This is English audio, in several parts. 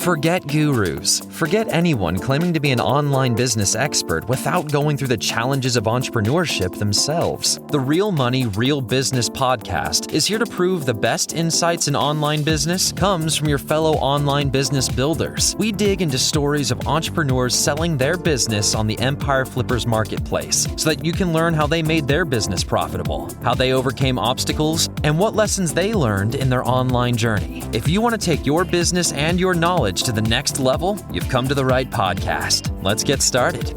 Forget gurus. Forget anyone claiming to be an online business expert without going through the challenges of entrepreneurship themselves. The Real Money, Real Business podcast is here to prove the best insights in online business comes from your fellow online business builders. We dig into stories of entrepreneurs selling their business on the Empire Flippers marketplace so that you can learn how they made their business profitable, how they overcame obstacles, and what lessons they learned in their online journey. If you want to take your business and your knowledge to the next level, you've come to the right podcast. Let's get started.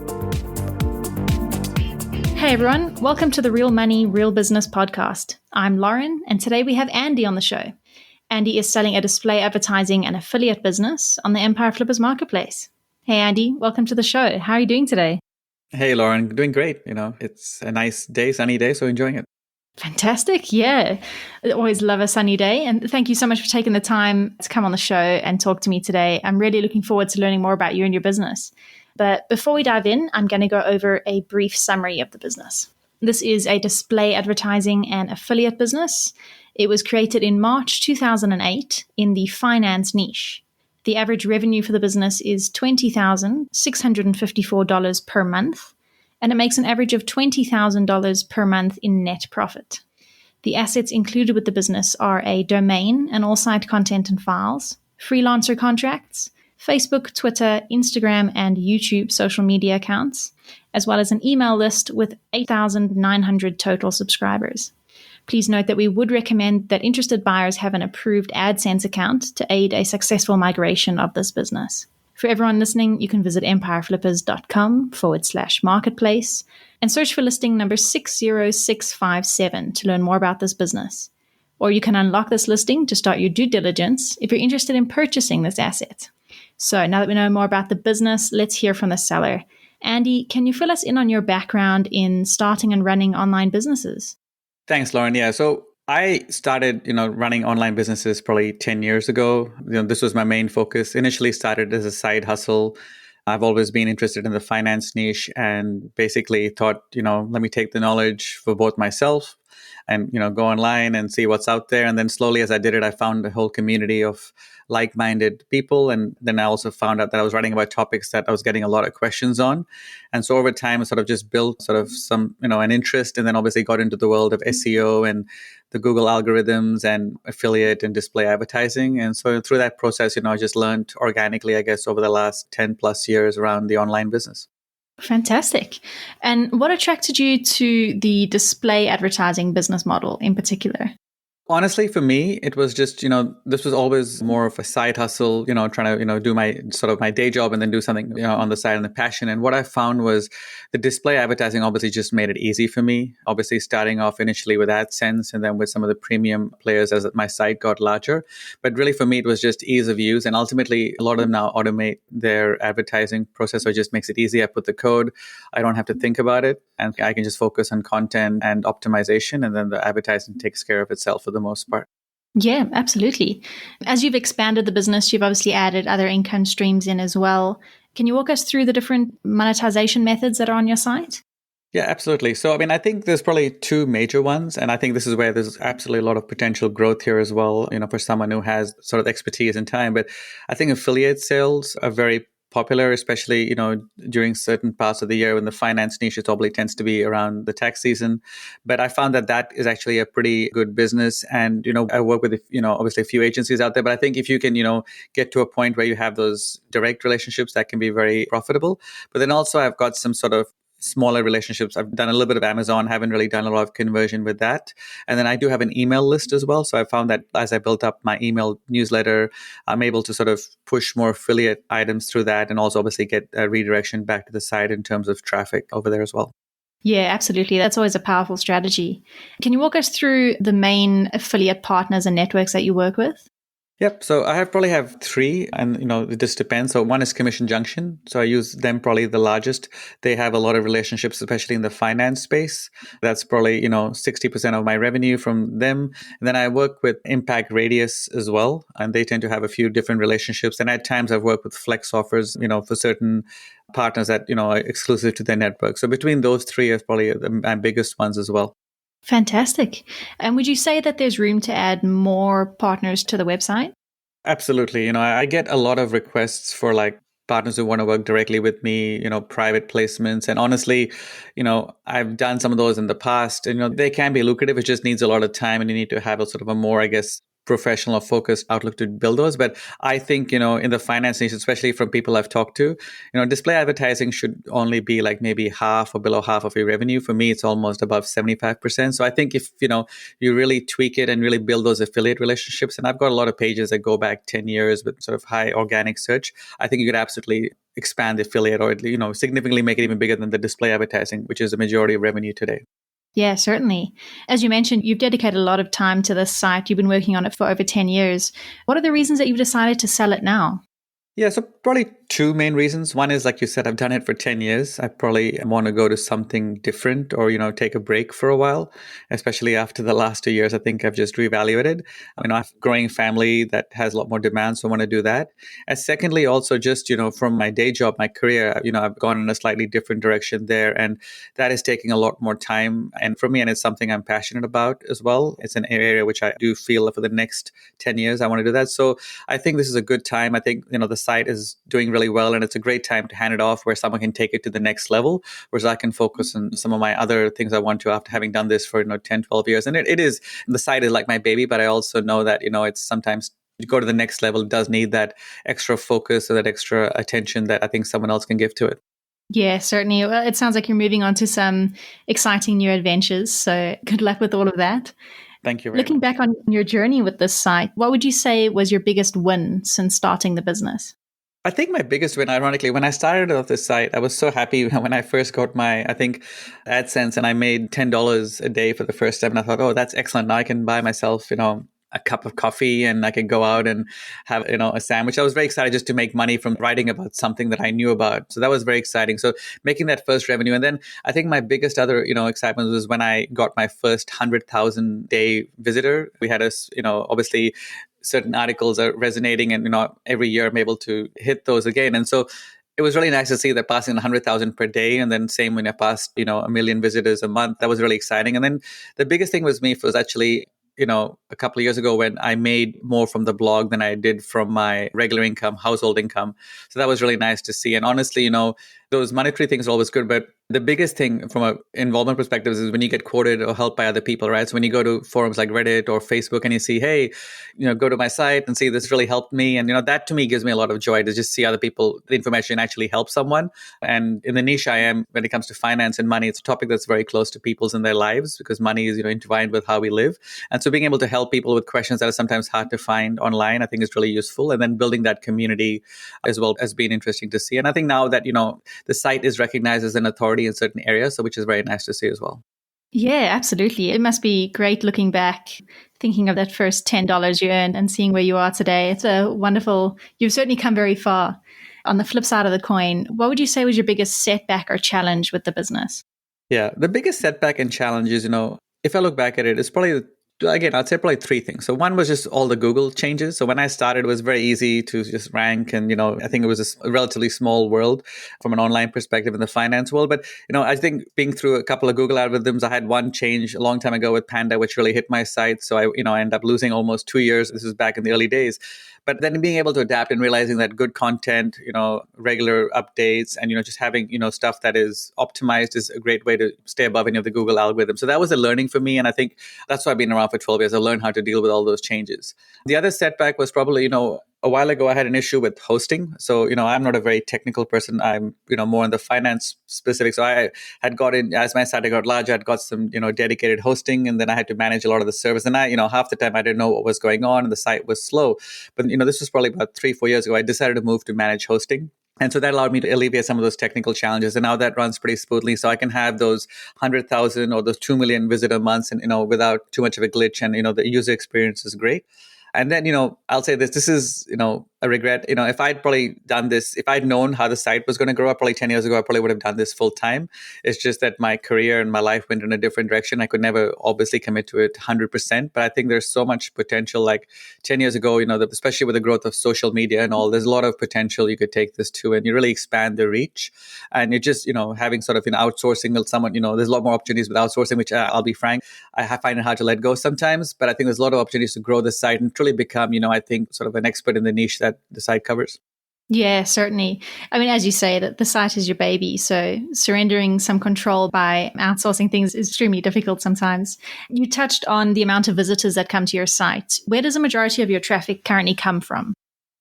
Hey everyone, welcome to the Real Money, Real Business podcast. I'm Lauren, and today we have Andy on the show. Andy is selling a display advertising and affiliate business on the Empire Flippers marketplace. Hey Andy, welcome to the show. How are you doing today? Hey Lauren, doing great. It's a nice day, sunny day, so enjoying it. Fantastic. Yeah. I always love a sunny day. And thank you so much for taking the time to come on the show and talk to me today. I'm really looking forward to learning more about you and your business. But before we dive in, I'm going to go over a brief summary of the business. This is a display advertising and affiliate business. It was created in March 2008 in the finance niche. The average revenue for the business is $20,654 per month, and it makes an average of $20,000 per month in net profit. The assets included with the business are a domain and all site content and files, freelancer contracts, Facebook, Twitter, Instagram, and YouTube social media accounts, as well as an email list with 8,900 total subscribers. Please note that we would recommend that interested buyers have an approved AdSense account to aid a successful migration of this business. For everyone listening, you can visit empireflippers.com/marketplace and search for listing number 60657 to learn more about this business. Or you can unlock this listing to start your due diligence if you're interested in purchasing this asset. So now that we know more about the business, let's hear from the seller. Andy, can you fill us in on your background in starting and running online businesses? Thanks, Lauren. Yeah, so I started, running online businesses probably 10 years ago. This was my main focus. Initially started as a side hustle. I've always been interested in the finance niche and basically thought, let me take the knowledge for both myself and, go online and see what's out there. And then slowly as I did it, I found a whole community of like-minded people. And then I also found out that I was writing about topics that I was getting a lot of questions on. And so over time, I sort of just built sort of some, an interest, and then obviously got into the world of SEO and the Google algorithms and affiliate and display advertising. And so through that process, I just learned organically, I guess, over the last 10 plus years around the online business. Fantastic. And what attracted you to the display advertising business model in particular? Honestly, for me, it was just, this was always more of a side hustle, trying to, do my sort of my day job and then do something, on the side and the passion. And what I found was the display advertising obviously just made it easy for me. Obviously, starting off initially with AdSense and then with some of the premium players as my site got larger. But really for me, it was just ease of use. And ultimately, a lot of them now automate their advertising process. So it just makes it easy. I put the code. I don't have to think about it. And I can just focus on content and optimization. And then the advertising takes care of itself for the most part. Yeah, absolutely. As you've expanded the business, you've obviously added other income streams in as well. Can you walk us through the different monetization methods that are on your site? Yeah, absolutely. So, I think there's probably two major ones. And I think this is where there's absolutely a lot of potential growth here as well, for someone who has sort of expertise and time. But I think affiliate sales are very popular, especially, during certain parts of the year when the finance niche probably tends to be around the tax season. But I found that is actually a pretty good business. And, I work with, obviously a few agencies out there, but I think if you can, get to a point where you have those direct relationships, that can be very profitable. But then also I've got some sort of smaller relationships. I've done a little bit of Amazon, haven't really done a lot of conversion with that. And then I do have an email list as well. So I found that as I built up my email newsletter, I'm able to sort of push more affiliate items through that and also obviously get a redirection back to the site in terms of traffic over there as well. Yeah, absolutely. That's always a powerful strategy. Can you walk us through the main affiliate partners and networks that you work with? Yep. So I probably have three, and it just depends. So one is Commission Junction. So I use them probably the largest. They have a lot of relationships, especially in the finance space. That's probably 60% of my revenue from them. And then I work with Impact Radius as well, and they tend to have a few different relationships. And at times I've worked with Flex offers, for certain partners that are exclusive to their network. So between those three is probably my biggest ones as well. Fantastic. And would you say that there's room to add more partners to the website? Absolutely. I get a lot of requests for like partners who want to work directly with me, private placements. And honestly, I've done some of those in the past. And, they can be lucrative. It just needs a lot of time and you need to have a sort of a more, I guess, professional or focused outlook to build those. But I think, in the finance niche, especially from people I've talked to, display advertising should only be like maybe half or below half of your revenue. For me, it's almost above 75%. So I think if, you really tweak it and really build those affiliate relationships, and I've got a lot of pages that go back 10 years with sort of high organic search, I think you could absolutely expand the affiliate or, significantly make it even bigger than the display advertising, which is the majority of revenue today. Yeah, certainly. As you mentioned, you've dedicated a lot of time to this site. You've been working on it for over 10 years. What are the reasons that you've decided to sell it now? Yeah, so probably two main reasons. One is, like you said, I've done it for 10 years. I probably want to go to something different or, take a break for a while, especially after the last 2 years. I think I've just reevaluated. I have a growing family that has a lot more demands, so I want to do that. And secondly, also just, from my day job, my career, I've gone in a slightly different direction there. And that is taking a lot more time. And for me, and it's something I'm passionate about as well. It's an area which I do feel for the next 10 years, I want to do that. So I think this is a good time. I think, the site is doing really well and it's a great time to hand it off where someone can take it to the next level, whereas I can focus on some of my other things I want to after having done this for 10, 12 years. And it is, the site is like my baby, but I also know that it's sometimes to go to the next level does need that extra focus or that extra attention that I think someone else can give to it. Yeah, certainly. Well, it sounds like you're moving on to some exciting new adventures, so good luck with all of that. Thank you very Looking much. back on your journey with this site, what would you say was your biggest win since starting the business? I think my biggest win, ironically, when I started off this site, I was so happy when I first got my, I think, AdSense and I made $10 a day for the first time. And I thought, oh, that's excellent. Now I can buy myself, a cup of coffee and I can go out and have, a sandwich. I was very excited just to make money from writing about something that I knew about. So that was very exciting. So making that first revenue. And then I think my biggest other, excitement was when I got my first 100,000 day visitor. We had obviously certain articles are resonating and, every year I'm able to hit those again. And so it was really nice to see that passing 100,000 per day. And then same when I passed, 1 million visitors a month. That was really exciting. And then the biggest thing was actually, a couple of years ago when I made more from the blog than I did from my regular income, household income. So that was really nice to see. And honestly, those monetary things are always good, but the biggest thing from an involvement perspective is when you get quoted or helped by other people, right? So when you go to forums like Reddit or Facebook and you see, hey, go to my site and see this really helped me. And, that to me gives me a lot of joy to just see other people, the information actually help someone. And in the niche I am, when it comes to finance and money, it's a topic that's very close to people's in their lives because money is, intertwined with how we live. And so being able to help people with questions that are sometimes hard to find online, I think is really useful. And then building that community as well has been interesting to see. And I think now that, the site is recognized as an authority in certain areas, so which is very nice to see as well. Yeah, absolutely. It must be great looking back, thinking of that first $10 you earned and seeing where you are today. It's a wonderful, you've certainly come very far. On the flip side of the coin, what would you say was your biggest setback or challenge with the business? Yeah, the biggest setback and challenge is, if I look back at it, it's probably, again, I'd say probably three things. So one was just all the Google changes. So when I started, it was very easy to just rank. And, I think it was a relatively small world from an online perspective in the finance world. But, I think being through a couple of Google algorithms, I had one change a long time ago with Panda, which really hit my site. So I ended up losing almost 2 years. This is back in the early days. But then being able to adapt and realizing that good content, regular updates and, just having, stuff that is optimized is a great way to stay above any of the Google algorithms. So that was a learning for me. And I think that's why I've been around for 12 years. I learned how to deal with all those changes. The other setback was probably, a while ago, I had an issue with hosting. So, I'm not a very technical person. I'm, more in the finance specific. So I had got in, as my site got larger, I'd got some, dedicated hosting, and then I had to manage a lot of the service. And I, half the time I didn't know what was going on and the site was slow. But, this was probably about 3-4 years ago. I decided to move to manage hosting. And so that allowed me to alleviate some of those technical challenges. And now that runs pretty smoothly. So I can have those 100,000 or those 2 million visitor months and, without too much of a glitch. And, the user experience is great. And then, I'll say this is, a regret. If I'd probably done this, if I'd known how the site was going to grow up probably 10 years ago, I probably would have done this full time. It's just that my career and my life went in a different direction. I could never obviously commit to it 100%, but I think there's so much potential. Like 10 years ago, especially with the growth of social media and all, there's a lot of potential you could take this to, and you really expand the reach. And it just, having sort of, outsourcing with someone, there's a lot more opportunities with outsourcing, which I'll be frank, I find it hard to let go sometimes, but I think there's a lot of opportunities to grow the site and truly become, I think sort of an expert in the niche that the site covers. Yeah, certainly. I mean, as you say, that the site is your baby. So surrendering some control by outsourcing things is extremely difficult sometimes. You touched on the amount of visitors that come to your site. Where does the majority of your traffic currently come from?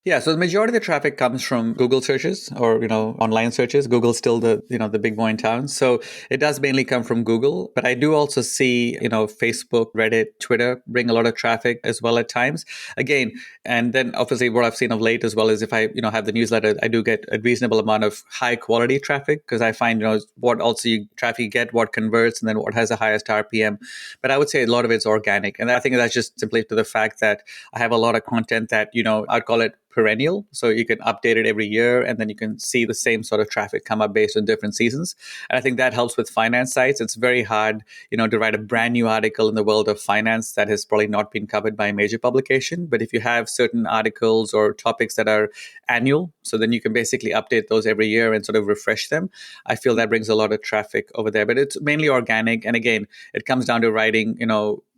Yeah, so the majority of the traffic comes from Google searches or, online searches. Google's still the big boy in town. So it does mainly come from Google, but I do also see, Facebook, Reddit, Twitter bring a lot of traffic as well at times. Again, and then obviously what I've seen of late as well is if I, have the newsletter, I do get a reasonable amount of high quality traffic because I find, what also traffic you get, what converts, and then what has the highest RPM. But I would say a lot of it's organic. And I think that's just simply to the fact that I have a lot of content that, I'd call it Perennial. So you can update it every year and then you can see the same sort of traffic come up based on different seasons. And I think that helps with finance sites. It's very hard, to write a brand new article in the world of finance that has probably not been covered by a major publication. But if you have certain articles or topics that are annual, so then you can basically update those every year and sort of refresh them. I feel that brings a lot of traffic over there, but it's mainly organic. And again, it comes down to writing,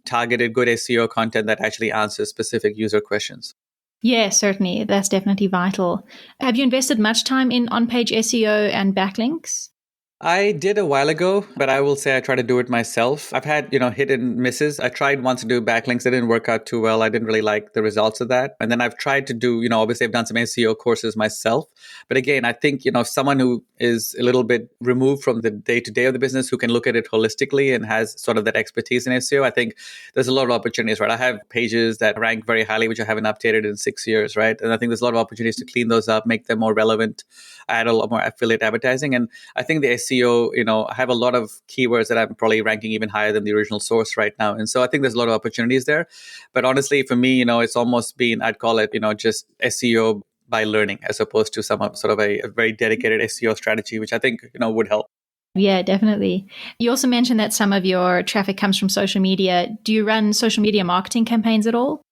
targeted good SEO content that actually answers specific user questions. Yeah, certainly. That's definitely vital. Have you invested much time in on-page SEO and backlinks? I did a while ago, but I will say I try to do it myself. I've had, hit and misses. I tried once to do backlinks. It didn't work out too well. I didn't really like the results of that. And then I've tried to do, obviously I've done some SEO courses myself. But again, I think, someone who is a little bit removed from the day-to-day of the business, who can look at it holistically and has sort of that expertise in SEO, I think there's a lot of opportunities, right? I have pages that rank very highly, which I haven't updated in 6 years, right? And I think there's a lot of opportunities to clean those up, make them more relevant, add a lot more affiliate advertising. And I think the SEO, I have a lot of keywords that I'm probably ranking even higher than the original source right now. And so I think there's a lot of opportunities there. But honestly, for me, it's almost been, I'd call it, just SEO by learning as opposed to some sort of a very dedicated SEO strategy, which I think, would help. Yeah, definitely. You also mentioned that some of your traffic comes from social media. Do you run social media marketing campaigns at all?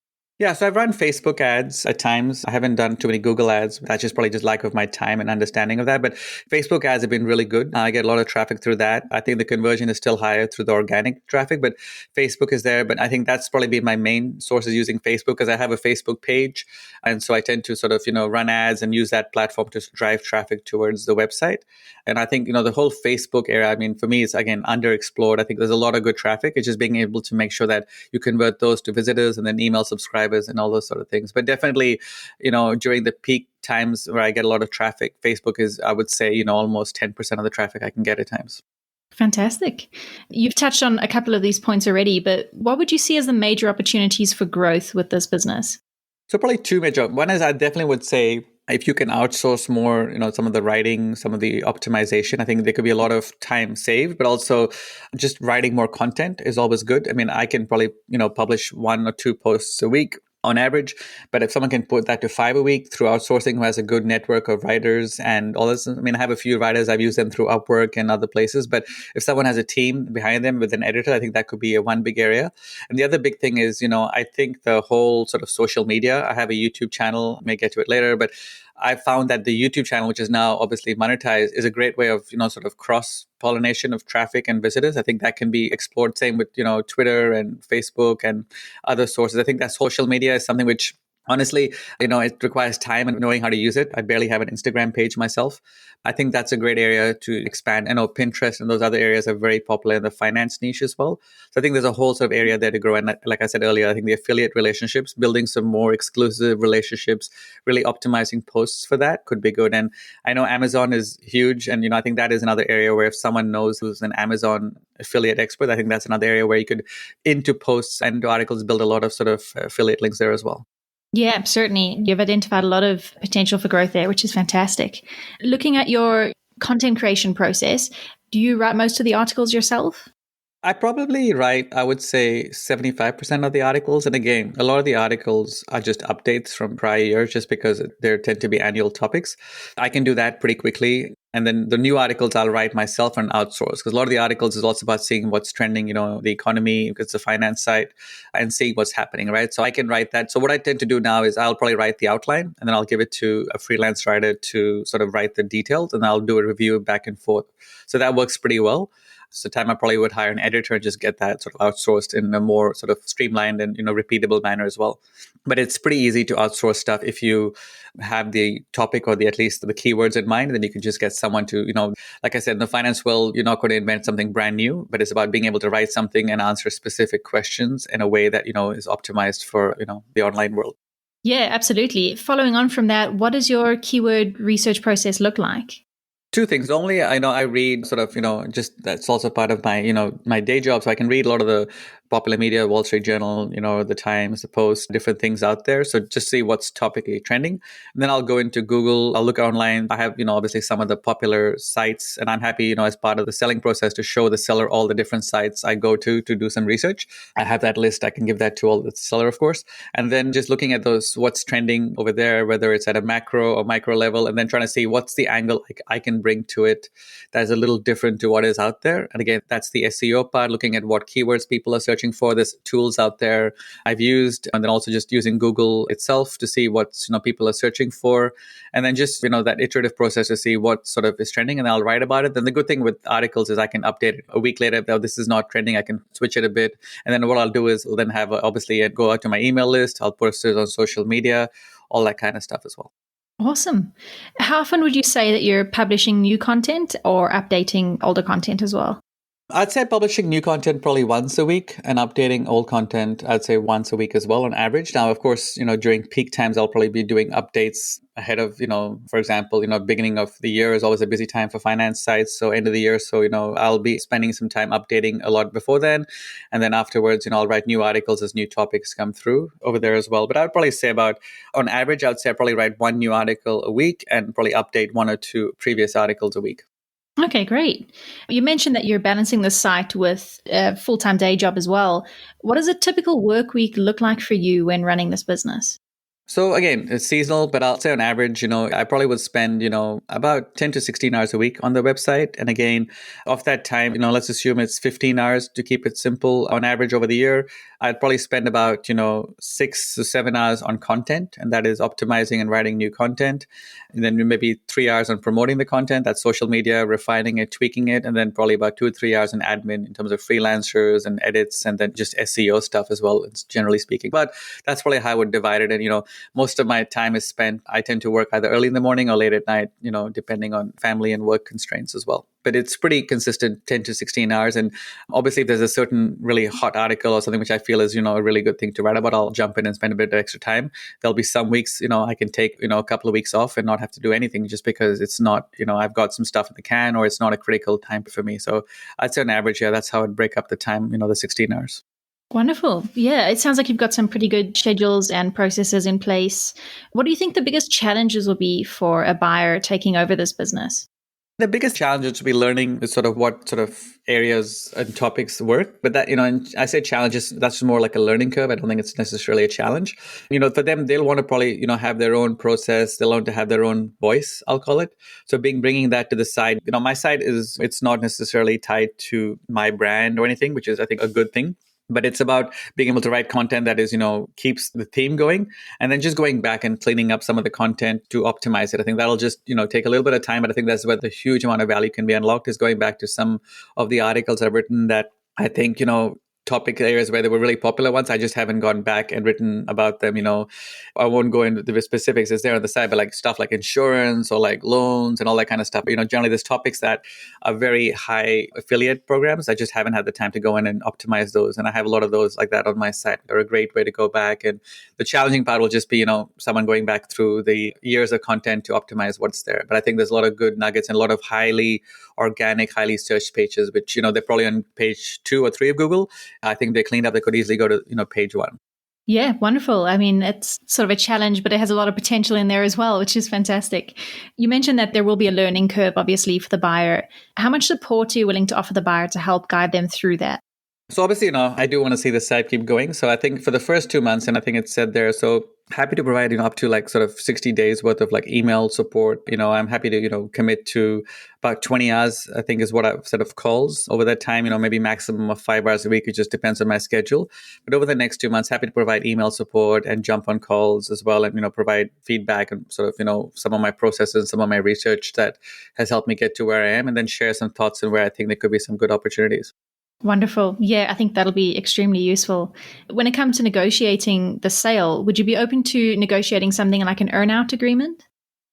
Yeah, so I've run Facebook ads at times. I haven't done too many Google ads. That's just probably just lack of my time and understanding of that. But Facebook ads have been really good. I get a lot of traffic through that. I think the conversion is still higher through the organic traffic, but Facebook is there. But I think that's probably been my main source is using Facebook because I have a Facebook page. And so I tend to sort of, run ads and use that platform to drive traffic towards the website. And I think, the whole Facebook area, I mean, for me, it's again, underexplored. I think there's a lot of good traffic. It's just being able to make sure that you convert those to visitors and then email subscribers and all those sort of things. But definitely, during the peak times where I get a lot of traffic, Facebook is, I would say, almost 10% of the traffic I can get at times. Fantastic. You've touched on a couple of these points already, but what would you see as the major opportunities for growth with this business? So probably two major. One is I definitely would say if you can outsource more, some of the writing, some of the optimization, I think there could be a lot of time saved, but also just writing more content is always good. I mean, I can probably, publish 1 or 2 posts a week on average, but if someone can put that to 5 a week through outsourcing who has a good network of writers and all this, I mean, I have a few writers, I've used them through Upwork and other places, but if someone has a team behind them with an editor, I think that could be one big area. And the other big thing is, I think the whole sort of social media, I have a YouTube channel, may get to it later, but I found that the YouTube channel, which is now obviously monetized, is a great way of, sort of cross-pollination of traffic and visitors. I think that can be explored, same with, Twitter and Facebook and other sources. I think that social media is something which honestly, it requires time and knowing how to use it. I barely have an Instagram page myself. I think that's a great area to expand. I know Pinterest and those other areas are very popular in the finance niche as well. So I think there's a whole sort of area there to grow. And like I said earlier, I think the affiliate relationships, building some more exclusive relationships, really optimizing posts for that could be good. And I know Amazon is huge. And, I think that is another area where if someone knows who's an Amazon affiliate expert, I think that's another area where you could, into posts and into articles, build a lot of sort of affiliate links there as well. Yeah, certainly. You've identified a lot of potential for growth there, which is fantastic. Looking at your content creation process, do you write most of the articles yourself? I probably write, I would say 75% of the articles. And again, a lot of the articles are just updates from prior years just because there tend to be annual topics. I can do that pretty quickly. And then the new articles I'll write myself and outsource because a lot of the articles is also about seeing what's trending, the economy, because the finance side and seeing what's happening, right? So I can write that. So what I tend to do now is I'll probably write the outline and then I'll give it to a freelance writer to sort of write the details and I'll do a review back and forth. So that works pretty well. So time I probably would hire an editor and just get that sort of outsourced in a more sort of streamlined and repeatable manner as well. But it's pretty easy to outsource stuff if you have the topic or at least the keywords in mind. Then you can just get someone to like I said, in the finance world, you're not going to invent something brand new, but it's about being able to write something and answer specific questions in a way that is optimized for the online world. Yeah, absolutely. Following on from that, what does your keyword research process look like? Two things. Only I read sort of, just that's also part of my, my day job. So I can read a lot of the popular media, Wall Street Journal, the Times, the Post, different things out there. So just see what's topically trending. And then I'll go into Google, I'll look online. I have, obviously some of the popular sites and I'm happy, as part of the selling process to show the seller all the different sites I go to do some research. I have that list. I can give that to all the seller, of course. And then just looking at those, what's trending over there, whether it's at a macro or micro level, and then trying to see what's the angle I can bring to it that is a little different to what is out there. And again, that's the SEO part, looking at what keywords people are searching for. There's tools out there I've used, and then also just using Google itself to see what people are searching for. And then just, that iterative process to see what sort of is trending, and I'll write about it. Then the good thing with articles is I can update it a week later. If this is not trending, I can switch it a bit. And then what I'll do is I'll then have, obviously, go out to my email list. I'll post it on social media, all that kind of stuff as well. Awesome. How often would you say that you're publishing new content or updating older content as well? I'd say publishing new content probably once a week and updating old content, I'd say once a week as well on average. Now, of course, during peak times, I'll probably be doing updates ahead of, for example, beginning of the year is always a busy time for finance sites. So end of the year. So, I'll be spending some time updating a lot before then. And then afterwards, I'll write new articles as new topics come through over there as well. But I'd probably say on average, I would say I probably write one new article a week and probably update one or two previous articles a week. Okay, great. You mentioned that you're balancing the site with a full-time day job as well. What does a typical work week look like for you when running this business? So again, it's seasonal, but I'll say on average, I probably would spend, about 10 to 16 hours a week on the website. And again, of that time, let's assume it's 15 hours to keep it simple on average over the year. I'd probably spend about, 6 to 7 hours on content, and that is optimizing and writing new content. And then maybe 3 hours on promoting the content, that's social media, refining it, tweaking it. And then probably about 2 or 3 hours in admin in terms of freelancers and edits, and then just SEO stuff as well, generally speaking. But that's probably how I would divide it. And, most of my time is spent, I tend to work either early in the morning or late at night, depending on family and work constraints as well. But it's pretty consistent, 10 to 16 hours. And obviously, if there's a certain really hot article or something which I feel is, a really good thing to write about, I'll jump in and spend a bit of extra time. There'll be some weeks, I can take, a couple of weeks off and not have to do anything just because it's not, I've got some stuff in the can or it's not a critical time for me. So I'd say on average, that's how I'd break up the time, the 16 hours. Wonderful. Yeah, it sounds like you've got some pretty good schedules and processes in place. What do you think the biggest challenges will be for a buyer taking over this business? The biggest challenge is to be learning is sort of what sort of areas and topics work. But that, and I say challenges, that's more like a learning curve. I don't think it's necessarily a challenge. For them, they'll want to probably, have their own process. They'll want to have their own voice, I'll call it. So bringing that to the side, my site it's not necessarily tied to my brand or anything, which is, I think, a good thing. But it's about being able to write content that is, keeps the theme going, and then just going back and cleaning up some of the content to optimize it. I think that'll just, take a little bit of time, but I think that's where the huge amount of value can be unlocked, is going back to some of the articles I've written that I think, topic areas where they were really popular ones. I just haven't gone back and written about them. I won't go into the specifics as there on the side, but like stuff like insurance or like loans and all that kind of stuff. Generally there's topics that are very high affiliate programs. I just haven't had the time to go in and optimize those. And I have a lot of those like that on my site. They're a great way to go back. And the challenging part will just be, someone going back through the years of content to optimize what's there. But I think there's a lot of good nuggets and a lot of highly organic, highly searched pages, which, they're probably on page 2 or 3 of Google. I think they cleaned up. They could easily go to, page 1. Yeah, wonderful. I mean, it's sort of a challenge, but it has a lot of potential in there as well, which is fantastic. You mentioned that there will be a learning curve, obviously, for the buyer. How much support are you willing to offer the buyer to help guide them through that? So obviously, I do want to see the site keep going. So I think for the first 2 months, and I think it's said there, so happy to provide, up to like sort of 60 days worth of like email support. I'm happy to, commit to about 20 hours, I think is what I've sort of calls over that time, maybe maximum of 5 hours a week. It just depends on my schedule. But over the next 2 months, happy to provide email support and jump on calls as well. And, provide feedback and sort of, some of my processes, some of my research that has helped me get to where I am, and then share some thoughts on where I think there could be some good opportunities. Wonderful. Yeah, I think that'll be extremely useful. When it comes to negotiating the sale, would you be open to negotiating something like an earn-out agreement?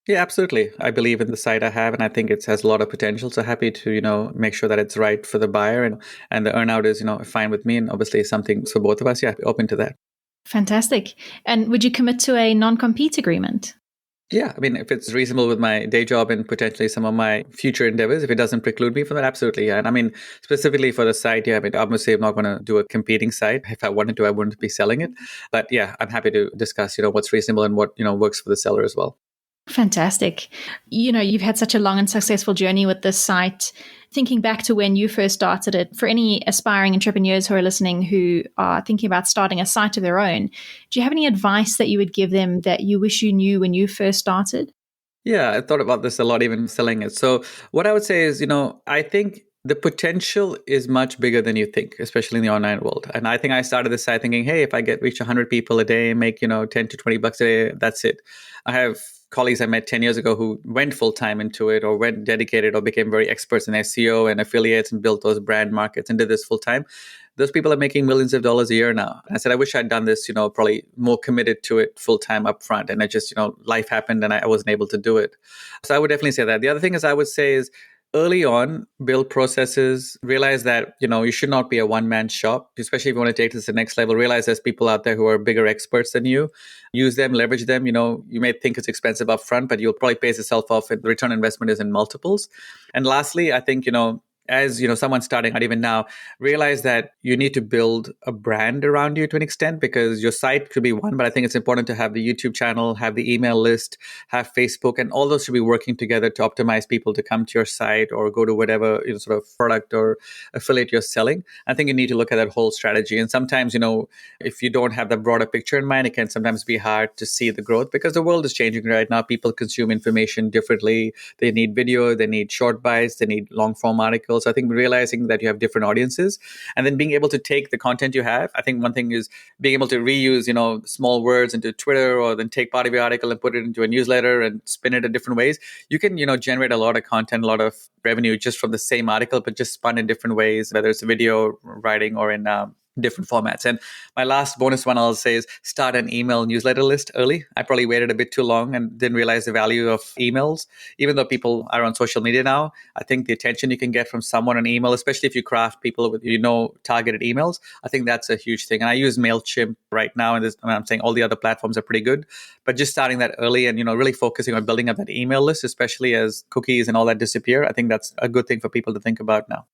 Yeah, absolutely. I believe in the site I have, and I think it has a lot of potential. So happy to, make sure that it's right for the buyer, and the earnout is, fine with me, and obviously something for both of us. Yeah, open to that. Fantastic. And would you commit to a non-compete agreement? Yeah, I mean, if it's reasonable with my day job and potentially some of my future endeavors, if it doesn't preclude me from that, absolutely. Yeah. And I mean, specifically for the site, yeah, I mean, obviously I'm not going to do a competing site. If I wanted to, I wouldn't be selling it. But yeah, I'm happy to discuss, what's reasonable and what, works for the seller as well. Fantastic. You've had such a long and successful journey with this site. Thinking back to when you first started it, for any aspiring entrepreneurs who are listening who are thinking about starting a site of their own, do you have any advice that you would give them that you wish you knew when you first started? Yeah, I thought about this a lot, even selling it. So what I would say is, I think the potential is much bigger than you think, especially in the online world. And I think I started this site thinking, hey, if I reach 100 people a day, make, 10 to 20 bucks a day, that's it. I have colleagues I met 10 years ago who went full time into it or went dedicated or became very experts in SEO and affiliates and built those brand markets and did this full time. Those people are making millions of dollars a year now. I said, I wish I'd done this, probably more committed to it full time up front. And I just, life happened and I wasn't able to do it. So I would definitely say that. The other thing is I would say is early on, build processes, realize that, you should not be a one-man shop, especially if you want to take this to the next level. Realize there's people out there who are bigger experts than you. Use them, leverage them. You may think it's expensive up front, but you'll probably pay yourself off and the return on investment is in multiples. And lastly, I think, as someone starting out even now, realize that you need to build a brand around you to an extent, because your site could be one, but I think it's important to have the YouTube channel, have the email list, have Facebook, and all those should be working together to optimize people to come to your site or go to whatever sort of product or affiliate you're selling. I think you need to look at that whole strategy. And sometimes, if you don't have the broader picture in mind, it can sometimes be hard to see the growth because the world is changing right now. People consume information differently. They need video, they need short bites, they need long form articles. So I think realizing that you have different audiences and then being able to take the content you have. I think one thing is being able to reuse, small words into Twitter, or then take part of your article and put it into a newsletter and spin it in different ways. You can, generate a lot of content, a lot of revenue just from the same article, but just spun in different ways, whether it's video, writing, or in different formats. And my last bonus one I'll say is start an email newsletter list early. I probably waited a bit too long and didn't realize the value of emails. Even though people are on social media now, I think the attention you can get from someone on email, especially if you craft people with, targeted emails, I think that's a huge thing. And I use MailChimp right now. And I'm saying all the other platforms are pretty good, but just starting that early and, really focusing on building up that email list, especially as cookies and all that disappear, I think that's a good thing for people to think about now.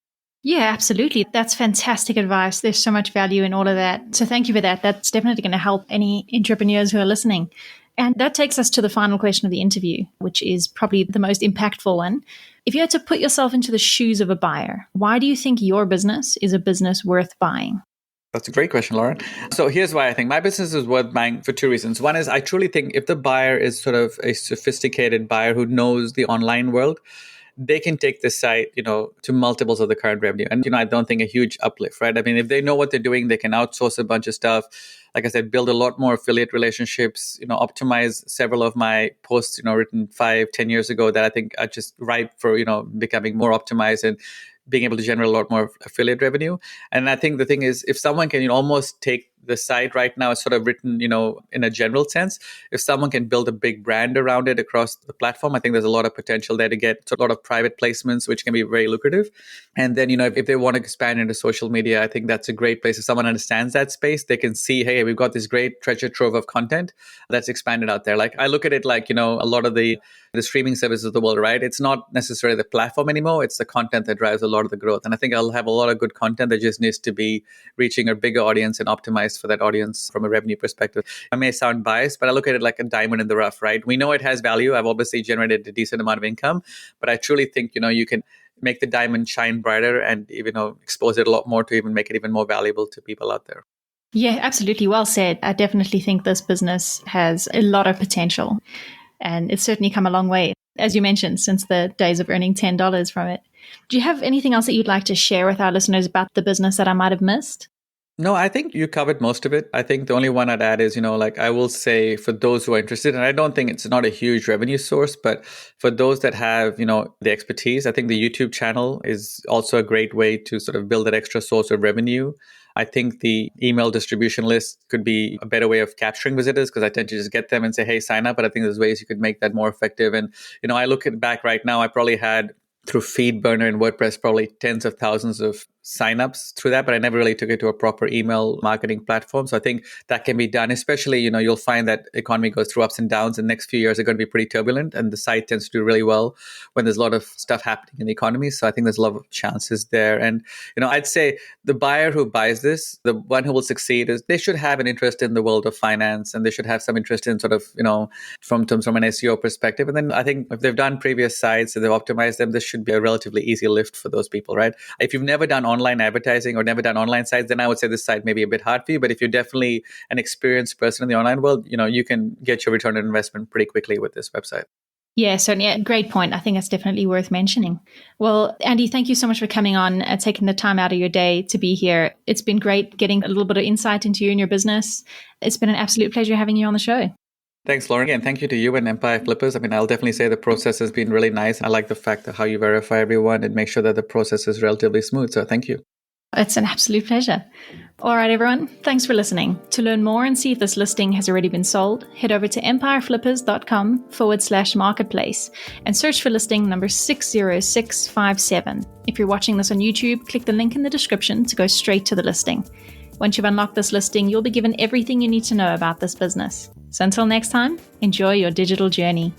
Yeah, absolutely. That's fantastic advice. There's so much value in all of that. So thank you for that. That's definitely going to help any entrepreneurs who are listening. And that takes us to the final question of the interview, which is probably the most impactful one. If you had to put yourself into the shoes of a buyer, why do you think your business is a business worth buying? That's a great question, Lauren. So here's why I think my business is worth buying for two reasons. One is I truly think if the buyer is sort of a sophisticated buyer who knows the online world, they can take this site, to multiples of the current revenue. And, I don't think a huge uplift, right? I mean, if they know what they're doing, they can outsource a bunch of stuff. Like I said, build a lot more affiliate relationships, optimize several of my posts, written 5-10 years ago that I think are just ripe for, becoming more optimized and being able to generate a lot more affiliate revenue. And I think the thing is, if someone can almost take the site right now, it's sort of written, in a general sense. If someone can build a big brand around it across the platform, I think there's a lot of potential there to get a lot of private placements, which can be very lucrative. And then, if they want to expand into social media, I think that's a great place. If someone understands that space, they can see, hey, we've got this great treasure trove of content that's expanded out there. Like I look at it like, a lot of the streaming services of the world, right? It's not necessarily the platform anymore. It's the content that drives a lot of the growth. And I think I'll have a lot of good content that just needs to be reaching a bigger audience and optimized for that audience from a revenue perspective. I may sound biased, but I look at it like a diamond in the rough, right? We know it has value. I've obviously generated a decent amount of income, but I truly think, you can make the diamond shine brighter and even expose it a lot more to even make it even more valuable to people out there. Yeah, absolutely. Well said. I definitely think this business has a lot of potential, and it's certainly come a long way, as you mentioned, since the days of earning $10 from it. Do you have anything else that you'd like to share with our listeners about the business that I might have missed? No, I think you covered most of it. I think the only one I'd add is, I will say for those who are interested, and I don't think it's not a huge revenue source, but for those that have, the expertise, I think the YouTube channel is also a great way to sort of build that extra source of revenue. I think the email distribution list could be a better way of capturing visitors because I tend to just get them and say, hey, sign up. But I think there's ways you could make that more effective. And, I look at back right now, I probably had through FeedBurner and WordPress, probably tens of thousands of signups through that, but I never really took it to a proper email marketing platform. So I think that can be done, especially, you'll find that economy goes through ups and downs. The next few years are going to be pretty turbulent, and the site tends to do really well when there's a lot of stuff happening in the economy. So I think there's a lot of chances there. And, I'd say the buyer who buys this, the one who will succeed is they should have an interest in the world of finance, and they should have some interest in sort of, from an SEO perspective. And then I think if they've done previous sites and they've optimized them, this should be a relatively easy lift for those people, right? If you've never done online advertising or never done online sites, then I would say this site may be a bit hard for you. But if you're definitely an experienced person in the online world, you can get your return on investment pretty quickly with this website. Yeah, certainly. Yeah, great point. I think that's definitely worth mentioning. Well, Andy, thank you so much for coming on and taking the time out of your day to be here. It's been great getting a little bit of insight into you and your business. It's been an absolute pleasure having you on the show. Thanks, Lauren. And thank you to you and Empire Flippers. I'll definitely say the process has been really nice. I like the fact that how you verify everyone and make sure that the process is relatively smooth. So thank you. It's an absolute pleasure. All right, everyone. Thanks for listening. To learn more and see if this listing has already been sold, head over to empireflippers.com/marketplace and search for listing number 60657. If you're watching this on YouTube, click the link in the description to go straight to the listing. Once you've unlocked this listing, you'll be given everything you need to know about this business. So until next time, enjoy your digital journey.